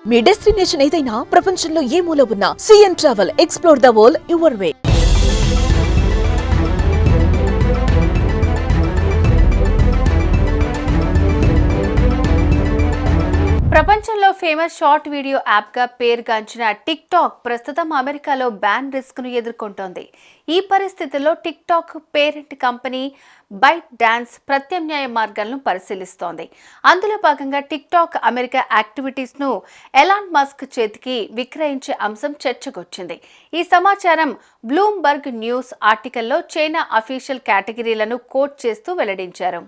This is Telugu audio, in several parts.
మీ డెస్టినేషన్ ఏదైనా ప్రపంచంలో ఏ మూల ఉన్నా CN travel explore the world your way. ప్రపంచంలో ఫేమస్ షార్ట్ వీడియో యాప్గా పేరుగాంచిన టిక్ టాక్ ప్రస్తుతం అమెరికాలో బ్యాన్ రిస్క్ను ఎదుర్కొంటోంది. ఈ పరిస్థితుల్లో TikTok parent company ByteDance ప్రత్యామ్నాయ మార్గాలను పరిశీలిస్తోంది. అందులో భాగంగా టిక్ టాక్ అమెరికా యాక్టివిటీస్ను ఎలాన్ మస్క్ చేతికి విక్రయించే అంశం చర్చకొచ్చింది. ఈ సమాచారం బ్లూంబర్గ్ న్యూస్ ఆర్టికల్లో చైనా అఫీషియల్ కేటగిరీలను కోట్ చేస్తూ వెల్లడించారు.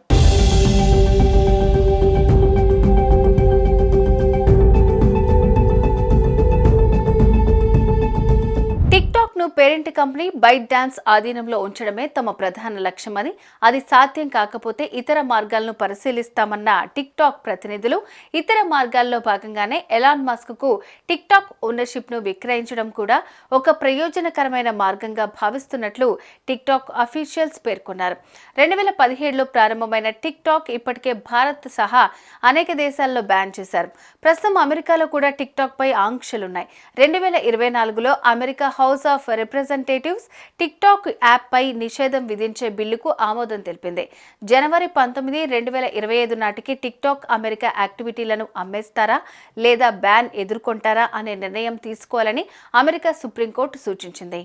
పేరెంట్ కంపెనీ బైట్ డాన్స్ ఆధీనంలో ఉంచడమే తమ ప్రధాన లక్ష్యమని, అది సాధ్యం కాకపోతే ఇతర మార్గాలను పరిశీలిస్తామన్న టిక్ టాక్ ప్రతినిధులు, ఇతర మార్గాల్లో భాగంగానే ఎలాన్ మస్క్ కు టిక్ టాక్ ఓనర్షిప్ ను విక్రయించడం కూడా ఒక ప్రయోజనకరమైన మార్గంగా భావిస్తున్నట్లు టిక్ టాక్ అఫీషియల్స్ పేర్కొన్నారు. 2017లో ప్రారంభమైన టిక్ టాక్ ఇప్పటికే భారత్ సహా అనేక దేశాల్లో బ్యాన్ చేశారు. ప్రస్తుతం అమెరికాలో కూడా టిక్ టాక్ పై ఆంక్షలున్నాయి. 2024లో America house of representatives TikTok app పై నిషేధం విధించే బిల్లుకు ఆమోదం తెలిపింది. జనవరి 19, 2025 నాటికి టిక్ టాక్ అమెరికా యాక్టివిటీలను అమ్మేస్తారా లేదా బ్యాన్ ఎదుర్కొంటారా అనే నిర్ణయం తీసుకోవాలని అమెరికా సుప్రీంకోర్టు సూచించింది.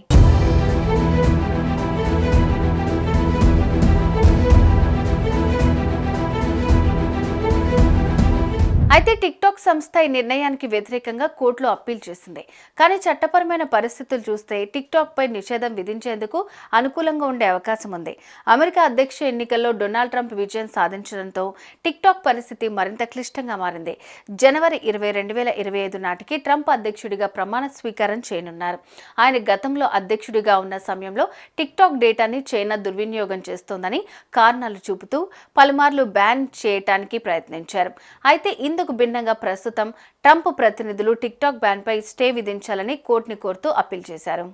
అయితే టిక్ టాక్ సంస్థ ఈ నిర్ణయానికి వ్యతిరేకంగా కోర్టులో అప్పీల్ చేసింది. కానీ చట్టపరమైన పరిస్థితులు చూస్తే టిక్ టాక్ పై నిషేధం విధించేందుకు అనుకూలంగా ఉండే అవకాశం ఉంది. అమెరికా అధ్యక్ష ఎన్నికల్లో డొనాల్డ్ ట్రంప్ విజయం సాధించడంతో టిక్ టాక్ పరిస్థితి మరింత క్లిష్టంగా మారింది. జనవరి 20, 2025 నాటికి ట్రంప్ అధ్యక్షుడిగా ప్రమాణ స్వీకారం చేయనున్నారు. ఆయన గతంలో అధ్యక్షుడిగా ఉన్న సమయంలో టిక్ టాక్ డేటాని చైనా దుర్వినియోగం చేస్తోందని కారణాలు చూపుతూ పలుమార్లు బ్యాన్ చేయడానికి ప్రయత్నించారు. అయితే ఇందుకు భిన్నంగా ప్రస్తుతం ట్రంప్ ప్రతినిధులు టిక్ టాక్ బ్యాన్ పై స్టే విధించాలని కోర్టుని కోరుతూ అప్పీల్ చేశారు.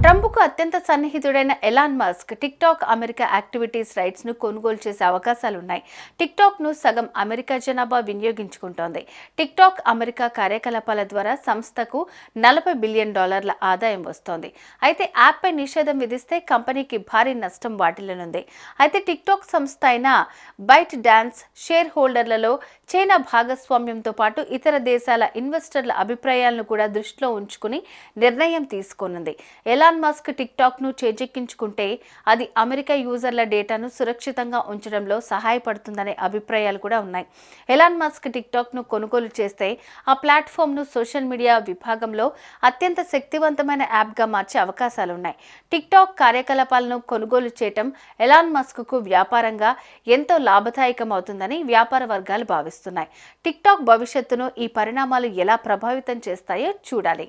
ట్రంప్కు అత్యంత సన్నిహితుడైన Elon Musk TikTok America activities rights ను కొనుగోలు చేసే అవకాశాలున్నాయి. టిక్ టాక్ ను సగం అమెరికా జనాభా వినియోగించుకుంటోంది. టిక్ టాక్ అమెరికా కార్యకలాపాల ద్వారా సంస్థకు $40 బిలియన్ ఆదాయం వస్తోంది. అయితే యాప్ పై నిషేధం విధిస్తే కంపెనీకి భారీ నష్టం వాటిల్లనుంది. అయితే టిక్ టాక్ సంస్థ అయిన బైట్ డాన్స్ షేర్ హోల్డర్లలో చైనా భాగస్వామ్యంతో పాటు ఇతర దేశాల ఇన్వెస్టర్ల అభిప్రాయాలను కూడా దృష్టిలో ఉంచుకుని నిర్ణయం తీసుకోనుంది. ఎలాన్ మస్క్ టిక్ టాక్ ను చేజెక్కించుకుంటే అది అమెరికా యూజర్ల డేటాను సురక్షితంగా ఉంచడంలో సహాయపడుతుందనే అభిప్రాయాలు కూడా ఉన్నాయి. ఎలాన్ మస్క్ టిక్ టాక్ ను కొనుగోలు చేస్తే ఆ ప్లాట్ఫామ్ ను సోషల్ మీడియా విభాగంలో అత్యంత శక్తివంతమైన యాప్ గా మార్చే అవకాశాలున్నాయి. టిక్ టాక్ కార్యకలాపాలను కొనుగోలు చేయటం ఎలాన్ మస్క్ కు వ్యాపారంగా ఎంతో లాభదాయకం అవుతుందని వ్యాపార వర్గాలు భావిస్తున్నాయి. టిక్ టాక్ భవిష్యత్తును ఈ పరిణామాలు ఎలా ప్రభావితం చేస్తాయో చూడాలి.